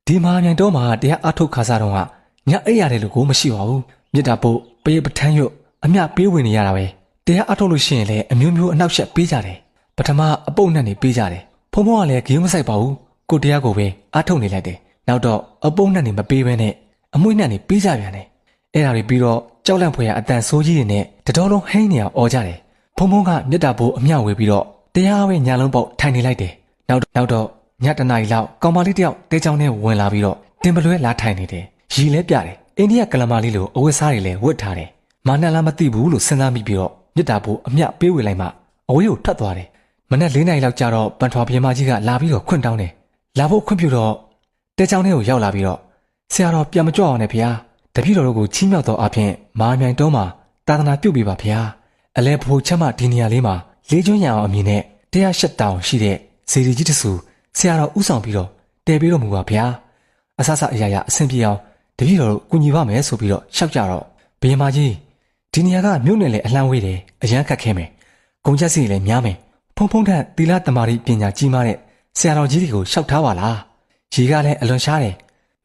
ဒီမှာမြိုင်တော့မှာတရားအထုတ်ခါစားတော့ကညအိပ်ရတယ်လို့ကိုမရှိပါဘူးမြစ်တာပို့ပေးပထန်းရွတ်အမျှပေးဝင်နေရတာပဲတရားအထုတ်လို့ရှိရင်လည်းအမျိုးမျိုးအနောက်ရှက်ပေးကြတယ်ပထမအပုတ်နဲ့နေပေးကြတယ်ဖုံဖုံကလည်းဂိမ်းမဆိုင်ပါဘူးကိုတရားကိုပဲအထုတ်နေလိုက်တယ်နောက်တော့အပုတ်နဲ့နေမပေးဘဲနဲ့အမွှေးနဲ့နေပေးကြပြန်တယ်အဲ့ဒါတွေပြီးတော့ကြောက်လန့်ဖွယ်ရအတန်ဆိုးကြီးတွေနဲ့တတော်လုံးဟိန်းနေအောင်អော်ကြတယ်ဖုံဖုံကမြစ်တာပို့အမျှဝေပြီးတော့တရားပဲညာလုံးပေါက်ထိုင်နေလိုက်တယ်နောက်တော့ညတနာရီလောက်ကောင်မလေးတယောက်တဲချောင်းထဲဝင်လာပြီးတော့တင်ပလွဲလာထိုင်နေတယ်ရီလဲပြတယ်အိန္ဒိယကလမာလေးလိုအဝတ်စားတွေလည်းဝတ်ထားတယ်မာနလားမသိဘူးလို့စဉ်းစားမိပြီးတော့မြစ်တာပို့အမျှပေးဝေလိုက်မှအဝေးကိုထွက်သွားတယ်မနေ့၄နာရီလောက်ကြာတော့ပန်ထွာပြင်းမကြီးကလာပြီးတော့ခွင့်တောင်းတယ်လာဖို့ခွင့်ပြုတော့တဲချောင်းထဲကိုရောက်လာပြီးတော့ဆရာတော်ပြန်မကြွအောင်နဲ့ဗျာတပည့်တော်တို့ကိုချီးမြှောက်သောအဖြစ်မာမြိုင်တုံးမှာသာသနာပြုပေးပါဗျာအလဲဖို့ချက်မှဒီနေရာလေးမှာလေးကျွန်းရအောင်အမည်နဲ့တရားရှက်တောင်ရှိတဲ့ဇေဒီကြီးတဆူဆရာတော်ဥဆောင်ပြီးတော့တည်ပြီးတော့မူပါဗျာအဆအရာရာအဆင်ပြေအောင်တပည့်တော်တို့ကူညီပါမယ်ဆိုပြီးတော့ရှောက်ကြတော့ဘုရင်မကြီးဒီနေရာကမြို့နယ်လေအလှမ်းဝေးတယ်အရန်ခက်ခဲမယ်ဂုံချက်စီလည်းများမယ်ဖုံဖုံထက်သီလတမာရီပညာကြီးမားတဲ့ဆရာတော်ကြီးတွေကိုရှောက်ထားပါလားရေကလည်းအလွန်ရှားတယ်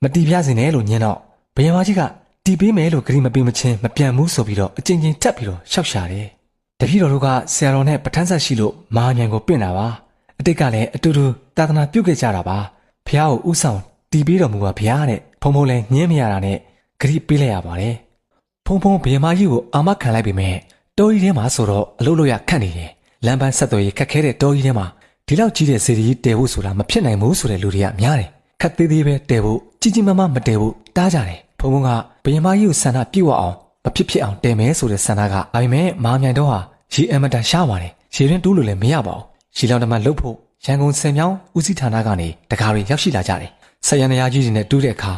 မတီးပြစင်နဲ့လို့ညင်းတော့ဘုရင်မကြီးကတီးပေးမယ်လို့ဂရိမပေးမချင်းမပြန်ဘူးဆိုပြီးတော့အချင်းချင်းတက်ပြီးတော့ရှောက်ရှာတယ်တပည့်တော်တို့ကဆရာတော်နဲ့ပဋ္ဌာန်းဆက်ရှိလို့မဟာမြိုင်ကိုပင့်တာပါအတိတ်ကလည်းအတူတူသာသနာပြုခဲ့ကြတာပါဖះကိုဥဆောင်တီးပေးတော်မူပါဗျာတဲ့ဖုံဖုံလည်းညင်းမရတာနဲ့ဂရိပေးလိုက်ရပါတယ်ဖုံဖုံဘုရင်မကြီးကိုအာမခံလိုက်ပေမဲ့တောကြီးထဲမှာဆိုတော့အလုပ်လုပ်ရခက်နေတယ်လမ်းပန်းဆက်သွယ်ရေးခက်ခဲတဲ့တောကြီးထဲမှာဒီလောက်ကြီးတဲ့စေတီကြီးတည်ဖို့ဆိုတာမဖြစ်နိုင်ဘူးဆိုတဲ့လူတွေကများတယ်ခက်သေးသေးပဲတည်ဖို့ကြီးကြီးမားမားမတည်ဖို့တားကြတယ်ဖုံဖုံကဘုရင်မကြီးကိုဆန္ဒပြည့်ဝအောင်မဖြစ်အောင်တည်မယ်ဆိုတဲ့ဆန္ဒကဒါပေမဲ့မာမြိုင်တော့ဟာရေအမတန်ရှားပါတယ်ရေရင်းတူးလို့လည်းမရပါဘူးရေလောင်တမလှုပ်ဖို့ရန်ကုန်ဆယ်မြောင်းဦးစီးဌာနကနေတကားတွေရောက်ရှိလာကြတယ်ဆက်ရန်ရကြီးတွေနဲ့တူးတဲ့အခါ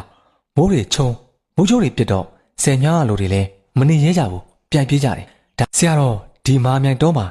မိုးတွေချုံမိုးချိုးတွေပြစ်တော့ဆယ်မြောင်းအလိုတွေလည်းမနေရဲကြဘူးပြန်ပြေးကြတယ်ဒါဆရာတော်ဒီမာမြိုင်တော့မှာ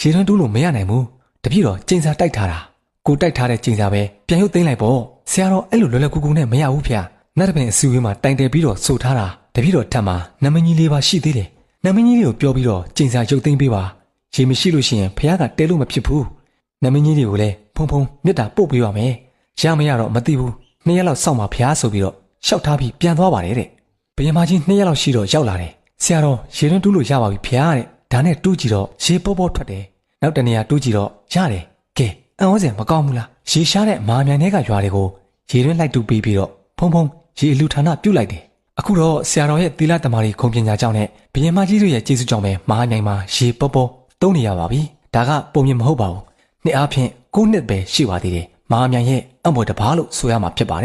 ရေရင်းတူးလို့မရနိုင်ဘူးတပြည့်တော့ကျိန်စာတိုက်ထားတာကိုတိုက်ထားတဲ့ကျိန်စာပဲပြန်ရုပ်သိမ်းလိုက်ပေါ့ဆရာတော်အဲ့လိုလွယ်လွယ်ကူကူနဲ့မရဘူးဖေ။နတ်တပင်အစီအဝေးမှာတိုင်တယ်ပြီးတော့ဆိုထားတာတပည့်တော်ထပ်မှာနမင်းကြီးလေးပါရှိသေးတယ်။နမင်းကြီးလေးကိုပြောပြီးတော့ကျိန်စာရုပ်သိမ်းပေးပါ။ရေမရှိလို့ရှိရင်ဖះကတဲလို့မဖြစ်ဘူး။နမင်းကြီးတွေကိုလည်းဖုံဖုံမြတ်တာပို့ပေးပါမယ်။ရမရတော့မသိဘူး။2ရက်လောက်စောင့်ပါဖះဆိုပြီးတော့ရှောက်ထားပြီးပြန်သွားပါတယ်တဲ့။ဘုရင်မကြီး2ရက်လောက်ရှိတော့ရောက်လာတယ်။ဆရာတော်ရေတွင်းတူးလို့ရပါပြီဖះတဲ့။ဒါနဲ့တူးကြည့်တော့ရေပေါ်ပေါ်ထွက်တယ်။နောက်တနေရာတူးကြည့်တော့ရတယ်။ကဲအံ့ဩစရာမကောင်းဘူးလား။ရေရှားတဲ့မာမြိုင်ထဲကရွာတွေကိုရေတွင်းလိုက်တူးပေးပြီးတော့ဖုံဖုံရေအလူဌာနပြုတ်လိုက်တယ်အခုတော့ဆရာတော်ရဲ့သီလတမာရီခုံပညာကြောင့်နဲ့ဘုရင်မကြီးတို့ရဲ့ကျေးဇူးကြောင့်ပဲမဟာမြိုင်မှာရေပေါ်ပေါ်သုံးနေရပါပြီဒါကပုံမြင်မဟုတ်ပါဘူးနှစ်အားဖြင့်9နှစ်ပဲရှိပါသေးတယ်မဟာမြိုင်ရဲ့အံ့ဖွယ်တပါးလို့ဆိုရမှာဖြစ်ပါတယ်